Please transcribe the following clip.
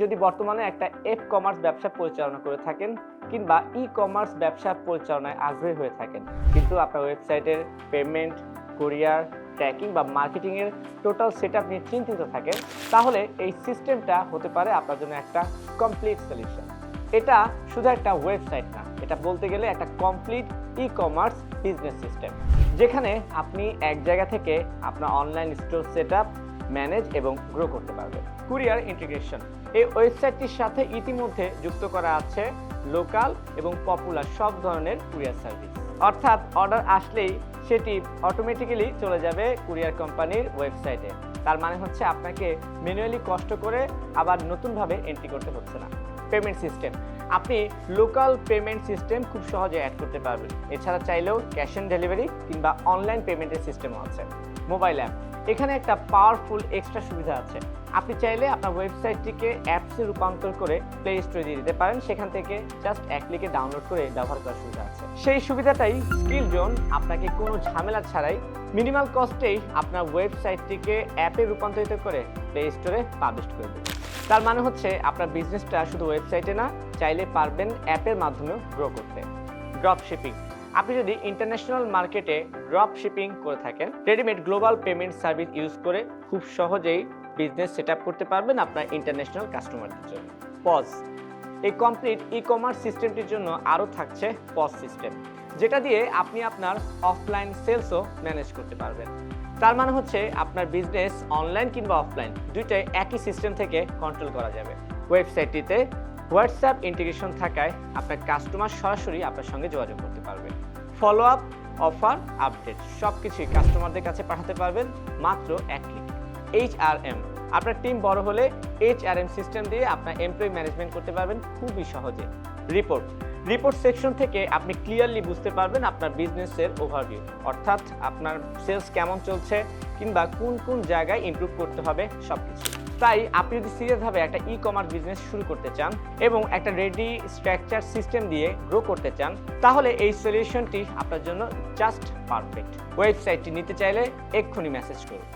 যদি বর্তমানে একটা কমার্স ব্যবসা পরিচালনা করে থাকেন কিংবা কমার্স ব্যবসা পরিচালনায় আগ্রহী হয়ে থাকেন, কিন্তু আপনার ওয়েবসাইটের পেমেন্ট, কুরিয়ার, ট্র্যাকিং বা মার্কেটিংয়ের টোটাল সেটআপ নিয়ে চিন্তিত থাকেন, তাহলে এই সিস্টেমটা হতে পারে আপনার জন্য একটা কমপ্লিট সলিউশন। এটা শুধু একটা ওয়েবসাইট না, এটা বলতে গেলে একটা কমপ্লিট কমার্স বিজনেস সিস্টেম, যেখানে আপনি এক জায়গা থেকে আপনার অনলাইন স্টোর সেটআপ, ম্যানেজ এবং গ্রো করতে পারবেন। কুরিয়ার ইন্টিগ্রেশন, এই ওয়েবসাইটটির সাথে ইতিমধ্যে যুক্ত করা আছে লোকাল এবং পপুলার সব ধরনের কুরিয়ার সার্ভিস, অর্থাৎ অর্ডার আসলেই সেটি অটোমেটিক্যালি চলে যাবে কুরিয়ার কোম্পানির ওয়েবসাইটে। তার মানে হচ্ছে আপনাকে ম্যানুয়ালি কষ্ট করে আবার নতুনভাবে এন্ট্রি করতে হচ্ছে না। পেমেন্ট সিস্টেম, আপনি লোকাল পেমেন্ট সিস্টেম খুব সহজে অ্যাড করতে পারবেন। এছাড়া চাইলেও ক্যাশ অন ডেলিভারি কিংবা অনলাইন পেমেন্টের সিস্টেমও আছে। মোবাইল অ্যাপ, এখানে একটা পাওয়ারফুল এক্সট্রা সুবিধা আছে। আপনি চাইলে আপনার ওয়েবসাইটটিকে অ্যাপসে রূপান্তর করে প্লে স্টোরে দিয়ে দিতে পারেন, সেখান থেকে জাস্ট এক ক্লিকে ডাউনলোড করে ব্যবহার করার সুবিধা আছে। সেই সুবিধাটাই স্কিল জোন আপনাকে কোনো ঝামেলা ছাড়াই মিনিমাল কস্টেই আপনার ওয়েবসাইটটিকে অ্যাপে রূপান্তরিত করে প্লে স্টোরে পাবলিশ করে দেবে। তার মানে হচ্ছে আপনার বিজনেসটা শুধু ওয়েবসাইটে না, চাইলে পারবেন অ্যাপের মাধ্যমেও গ্রো করতে। ড্রপ শিপিং, আপনি যদি ইন্টারন্যাশনাল মার্কেটে ড্রপ শিপিং করে থাকেন, readymade global payment service use করে খুব সহজেই বিজনেস সেট আপ করতে পারবেন আপনার ইন্টারন্যাশনাল কাস্টমারদের জন্য। পজ, এই কমপ্লিট কমার্স সিস্টেমটির জন্য আরও থাকছে পজ সিস্টেম, যেটা দিয়ে আপনি আপনার অফলাইন সেলসও ম্যানেজ করতে পারবেন। তার মানে হচ্ছে আপনার বিজনেস অনলাইন কিংবা অফলাইন দুইটাই একই সিস্টেম থেকে কন্ট্রোল করা যাবে। ওয়েবসাইটটিতে হোয়াটসঅ্যাপ ইন্টিগ্রেশন থাকায় আপনার কাস্টমার সরাসরি আপনার সঙ্গে যোগাযোগ করতে পারবেন। ফলো আপ, অফার, আপডেট সব কিছুই কাস্টমারদের কাছে পাঠাতে পারবেন মাত্র এক ক্লিক। HRM, আপনার টিম বড় হলে HRM সিস্টেম দিয়ে আপনার এমপ্লয়ি ম্যানেজমেন্ট করতে পারবেন খুবই সহজে। রিপোর্ট সেকশন থেকে আপনি ক্লিয়ারলি বুঝতে পারবেন আপনার বিজনেসের ওভারভিউ, অর্থাৎ আপনার সেলস কেমন চলছে কিংবা কোন কোন জায়গায় ইমপ্রুভ করতে হবে সবকিছু। তাই আপনি যদি সিরিয়াসভাবে একটা কমার্স বিজনেস শুরু করতে চান এবং একটা রেডি স্ট্রাকচার সিস্টেম দিয়ে গ্রো করতে চান, তাহলে এই সলিউশনটি আপনার জন্য জাস্ট পারফেক্ট। ওয়েবসাইটটি নিতে চাইলে এক্ষুনি মেসেজ করুন।